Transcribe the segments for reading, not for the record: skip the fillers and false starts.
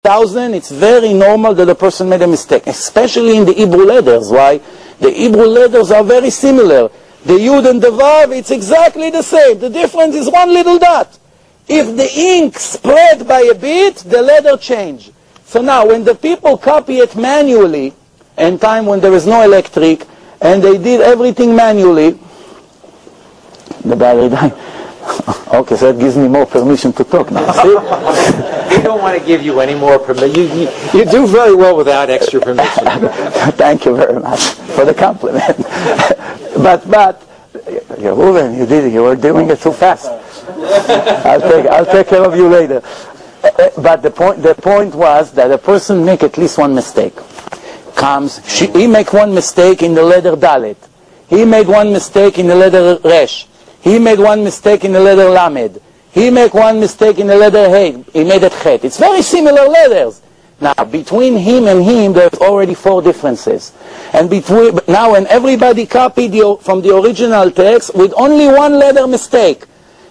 100,000, it's very normal that a person made a mistake, especially in the Hebrew letters. Why? The Hebrew letters are very similar. The Yud and the Vav, it's exactly the same. The difference is one little dot. If the ink spread by a bit, the letter change. So now, when the people copy it manually, in time when there is no electric, and they did everything manually, the battery died. Okay, so that gives me more permission to talk now. See? We don't want to give you any more permission. You do very well without extra permission. Thank you very much for the compliment. but, Reuven, you did it. You were doing it too fast. I'll take care of you later. But the point was that a person make at least one mistake. He make one mistake in the letter Dalet. He made one mistake in the letter Resh. He made one mistake in the letter Lamed. He made one mistake in the letter Hey. He made it Chet. It's very similar letters. Now, between him and him, there's already 4 differences. And now, when everybody copied from the original text with only one letter mistake,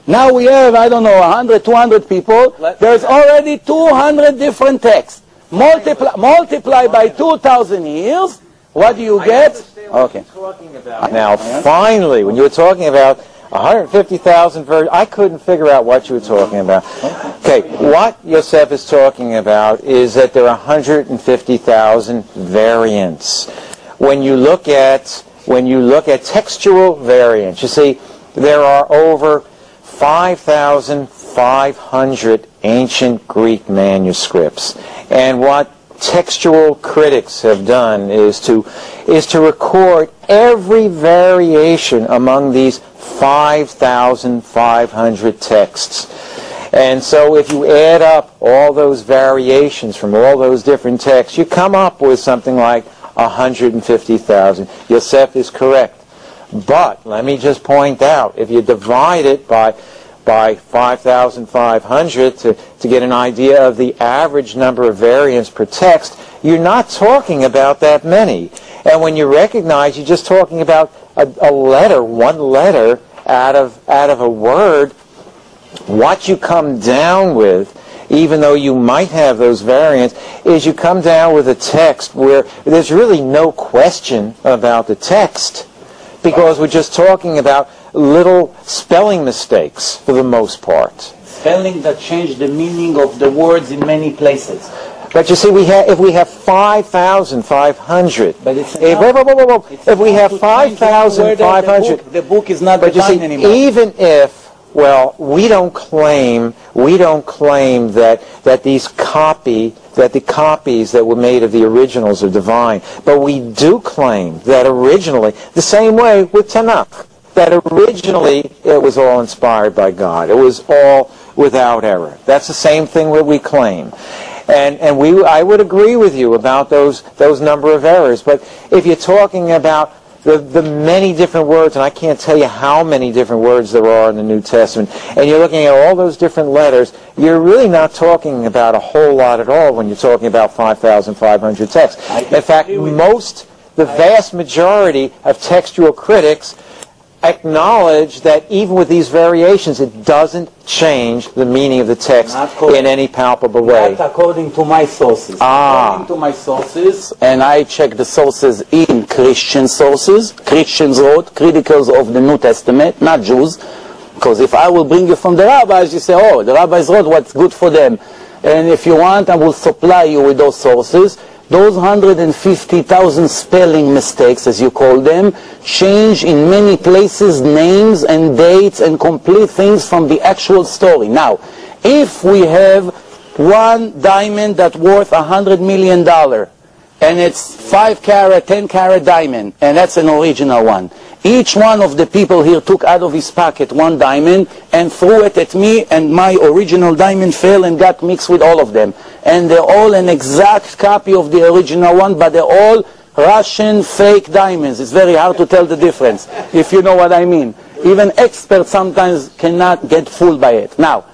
now we have, I don't know, 100, 200 people. There's already 200 different texts. Multiply by 2,000 years. What do you get? Okay. Now, finally, when you were talking about 150,000 versions, I couldn't figure out what you were talking about. Okay, what Yosef is talking about is that there are 150,000 variants. When you look at textual variants, you see there are over 5,500 ancient Greek manuscripts, and what textual critics have done is to record every variation among these 5,500 texts. And so if you add up all those variations from all those different texts, you come up with something like 150,000. Yosef is correct. But let me just point out, if you divide it by 5,500 to get an idea of the average number of variants per text, you're not talking about that many. And when you recognize you're just talking about a letter, one letter out of a word, what you come down with, even though you might have those variants, is you come down with a text where there's really no question about the text, because we're just talking about little spelling mistakes for the most part. Spelling that change the meaning of the words in many places. But you see, if we have 5,500, but it's if we have 5,500, the book is not divine anymore. Even if, well, we don't claim that the copies that were made of the originals are divine, but we do claim that originally, the same way with Tanakh, that originally it was all inspired by God. It was all without error. That's the same thing that we claim. And I would agree with you about those number of errors. But if you're talking about the many different words, and I can't tell you how many different words there are in the New Testament, and you're looking at all those different letters, you're really not talking about a whole lot at all when you're talking about 5,500 texts. In fact, the vast majority of textual critics acknowledge that even with these variations, it doesn't change the meaning of the text in any palpable way. Not according to my sources. According to my sources, and I check the sources in Christian sources. Christians wrote, criticals of the New Testament, not Jews. Because if I will bring you from the rabbis, you say, oh, the rabbis wrote what's good for them. And if you want, I will supply you with those sources. Those 150,000 spelling mistakes, as you call them, change in many places names and dates and complete things from the actual story. Now, if we have one diamond that's worth $100 million, and it's 5 carat, 10 carat diamond, and that's an original one, each one of the people here took out of his pocket one diamond and threw it at me, and my original diamond fell and got mixed with all of them. And they're all an exact copy of the original one, but they're all Russian fake diamonds. It's very hard to tell the difference, if you know what I mean. Even experts sometimes cannot get fooled by it. Now,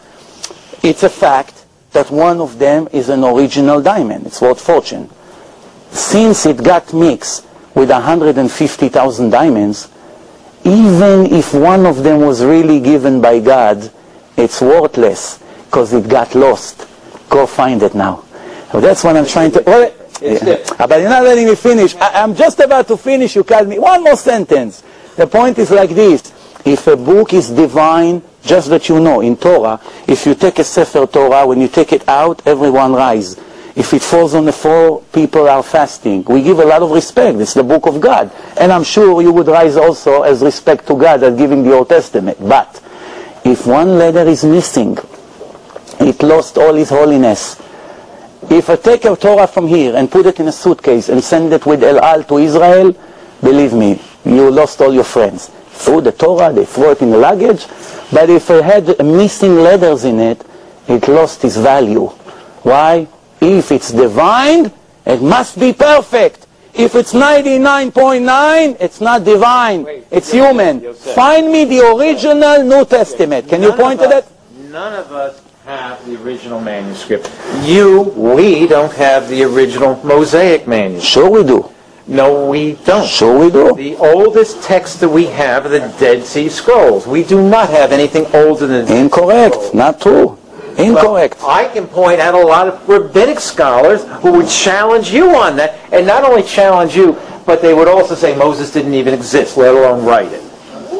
it's a fact that one of them is an original diamond. It's worth fortune. Since it got mixed with 150,000 diamonds, even if one of them was really given by God, it's worthless because it got lost. Go find it now. Well, that's what I'm trying to... Well, but you're not letting me finish. I'm just about to finish. You cut me. One more sentence. The point is like this. If a book is divine, just that you know, in Torah, if you take a Sefer Torah, when you take it out, everyone rise. If it falls on the floor, people are fasting. We give a lot of respect. It's the book of God. And I'm sure you would rise also as respect to God as giving the Old Testament. But if one letter is missing, it lost all its holiness. If I take a Torah from here and put it in a suitcase and send it with El Al to Israel, believe me, you lost all your friends. Threw the Torah, they threw it in the luggage. But if I had missing letters in it, it lost its value. Why? If it's divine, it must be perfect. If it's 99.9, it's not divine. It's human. Yosef. Find me the original New Testament. Can you point to that? None of us have the original manuscript. We don't have the original Mosaic manuscript. Sure we do. No, we don't. Sure we do. The oldest text that we have are the Dead Sea Scrolls. We do not have anything older than the Incorrect. Scrolls. Not true. Incorrect. Well, I can point out a lot of rabbinic scholars who would challenge you on that, and not only challenge you, but they would also say Moses didn't even exist, let alone write it.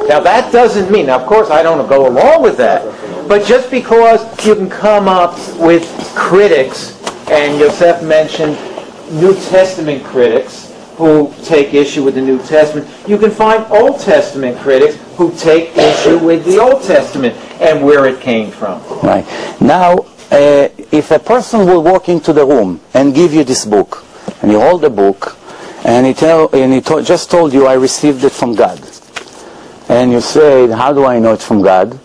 Now that doesn't mean, now of course I don't go along with that, but just because you can come up with critics, and Yosef mentioned New Testament critics who take issue with the New Testament, you can find Old Testament critics who take issue with the Old Testament and where it came from. Right. Now, if a person will walk into the room and give you this book, and you hold the book, and he just told you, I received it from God, and you say, how do I know it's from God?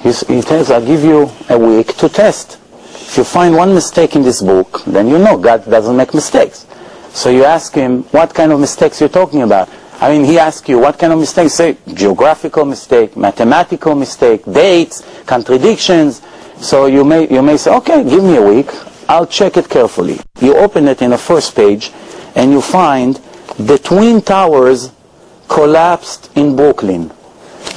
He tells, I'll give you a week to test. If you find one mistake in this book, then you know God doesn't make mistakes. So you ask him, what kind of mistakes you're talking about? I mean, he asks you, what kind of mistakes? Say, geographical mistake, mathematical mistake, dates, contradictions. So you may say, okay, give me a week. I'll check it carefully. You open it in the first page, and you find the Twin Towers collapsed in Brooklyn.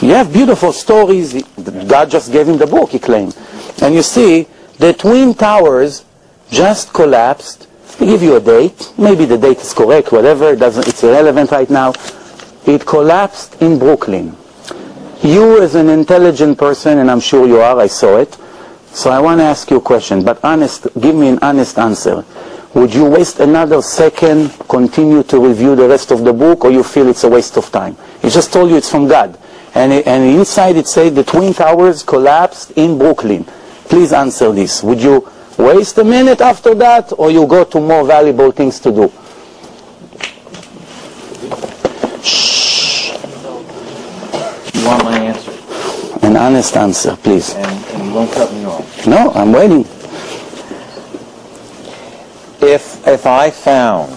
You have beautiful stories. God just gave him the book, he claimed. And you see, the Twin Towers just collapsed. They give you a date. Maybe the date is correct, whatever. It's irrelevant right now. It collapsed in Brooklyn. You as an intelligent person, and I'm sure you are, I saw it. So I want to ask you a question, but give me an honest answer. Would you waste another second, continue to review the rest of the book, or you feel it's a waste of time? He just told you it's from God. And inside it said the Twin Towers collapsed in Brooklyn. Please answer this. Would you waste a minute after that, or you go to more valuable things to do? Shh. You want my answer? An honest answer, please. And you won't cut me off. No, I'm waiting. If I found,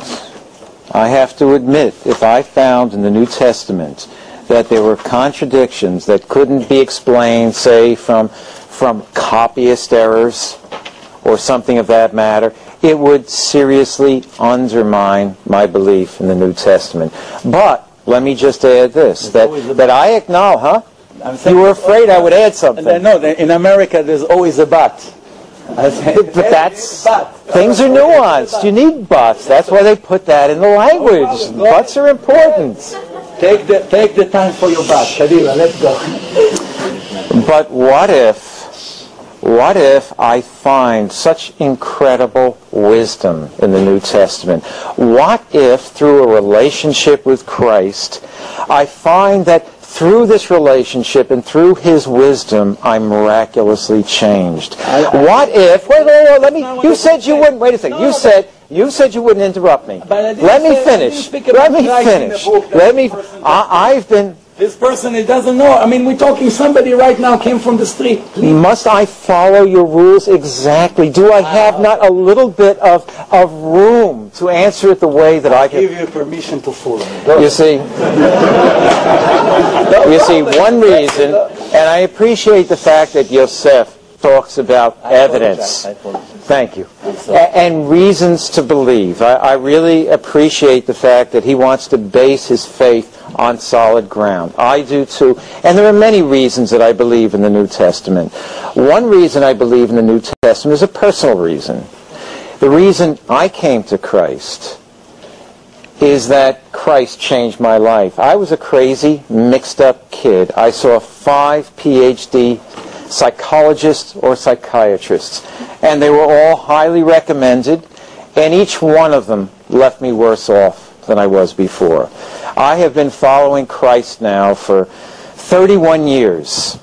I have to admit, if I found in the New Testament that there were contradictions that couldn't be explained, say, from copyist errors or something of that matter, it would seriously undermine my belief in the New Testament. But let me just add this, that I acknowledge, You were afraid I would add something. No, in America there's always a but. But things are nuanced. You need buts. That's why they put that in the language. Buts are important. Take the time for your but. Kadila, let's go. But what if I find such incredible wisdom in the New Testament? What if through a relationship with Christ, I find that through this relationship and through His wisdom, I'm miraculously changed? What if? Wait, let me. You said you wouldn't. Wait a second. You said you wouldn't interrupt me. Let me finish. I've been. This person, it doesn't know. I mean, we're talking somebody right now came from the street. Must I follow your rules exactly? Do I have not a little bit of room to answer it the way that I give you permission to follow. You see, one reason, and I appreciate the fact that Yosef talks about evidence. Thank you. And reasons to believe. I really appreciate the fact that he wants to base his faith on solid ground. I do too. And there are many reasons that I believe in the New Testament. One reason I believe in the New Testament is a personal reason. The reason I came to Christ is that Christ changed my life. I was a crazy, mixed-up kid. I saw 5 PhD psychologists or psychiatrists, and they were all highly recommended, and each one of them left me worse off than I was before. I have been following Christ now for 31 years,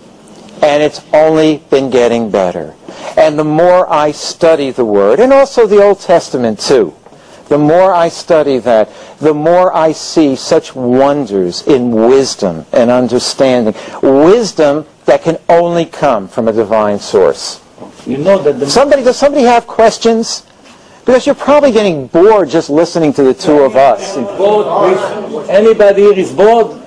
and it's only been getting better. And the more I study the Word, and also the Old Testament too, the more I study that, the more I see such wonders in wisdom and understanding. Wisdom that can only come from a divine source. You know that does somebody have questions? Because you're probably getting bored just listening to the two of us. Bored? Anybody here is bored?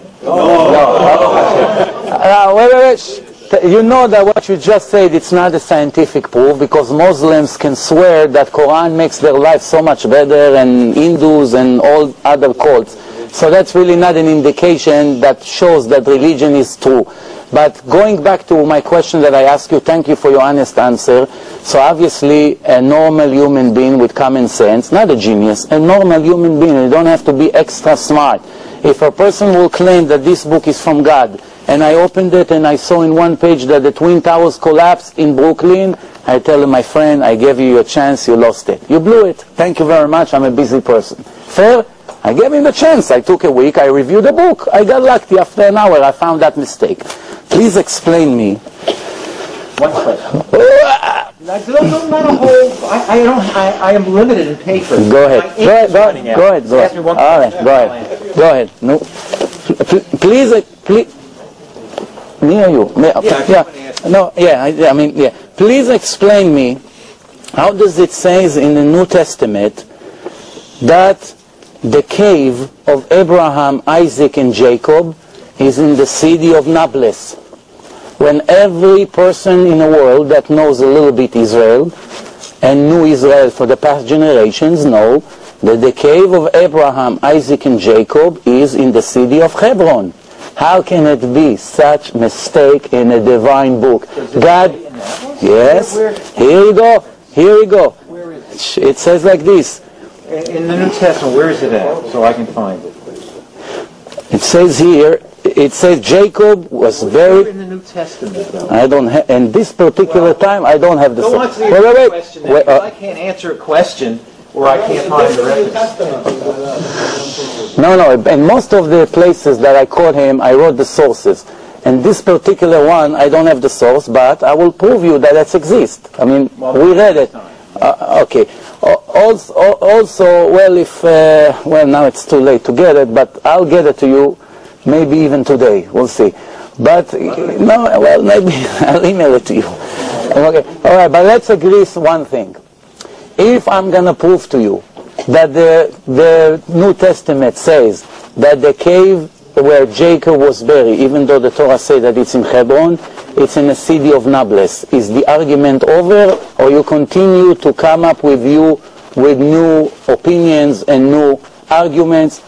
Wait. You know that what you just said, it's not a scientific proof, because Muslims can swear that Quran makes their life so much better, and Hindus and all other cults. So that's really not an indication that shows that religion is true. But going back to my question that I asked you, thank you for your honest answer. So obviously a normal human being with common sense, not a genius, a normal human being, you don't have to be extra smart. If a person will claim that this book is from God, and I opened it and I saw in one page that the Twin Towers collapsed in Brooklyn, I tell him, my friend, I gave you your chance, you lost it. You blew it. Thank you very much, I'm a busy person. Fair? I gave him the chance. I took a week, I reviewed the book. I got lucky. After an hour, I found that mistake. Please explain me. One question. Not a whole. I am limited in paper. Go ahead. Go ahead. Ask me one All right. question. Go ahead. No. Please. Me or you? Yeah. Please explain me. How does it say in the New Testament that the cave of Abraham, Isaac, and Jacob is in the city of Nablus, when every person in the world that knows a little bit Israel and knew Israel for the past generations know that the cave of Abraham, Isaac, and Jacob is in the city of Hebron? How can it be such mistake in a divine book? God, yes, here we go. Where is it? It says like this. In the New Testament, where is it at? So I can find it. It says here, it says Jacob was very... Where in the New Testament, though? I don't have, in this particular time, I don't have the... Don't answer the question, because I can't answer a question where I can't find the reference. No, in most of the places that I caught him, I wrote the sources. And this particular one, I don't have the source, but I will prove you that it exists. I mean, we read it. Okay. Also, well, now it's too late to get it, but I'll get it to you, maybe even today. We'll see. But, no, well, maybe I'll email it to you. Okay. All right, but let's agree one thing. If I'm going to prove to you that the New Testament says that the cave where Jacob was buried, even though the Torah says that it's in Hebron, it's in the city of Nablus, is the argument over, or you continue to come up with new opinions and new arguments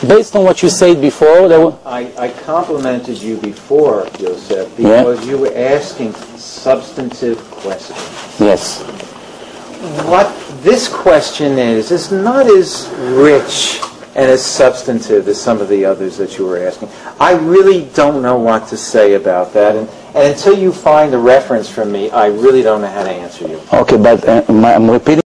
based on what you said before? I complimented you before, Yosef, because you were asking substantive questions. Yes. What this question is not as rich and as substantive as some of the others that you were asking. I really don't know what to say about that, and until you find a reference from me, I really don't know how to answer you. Okay, but I'm repeating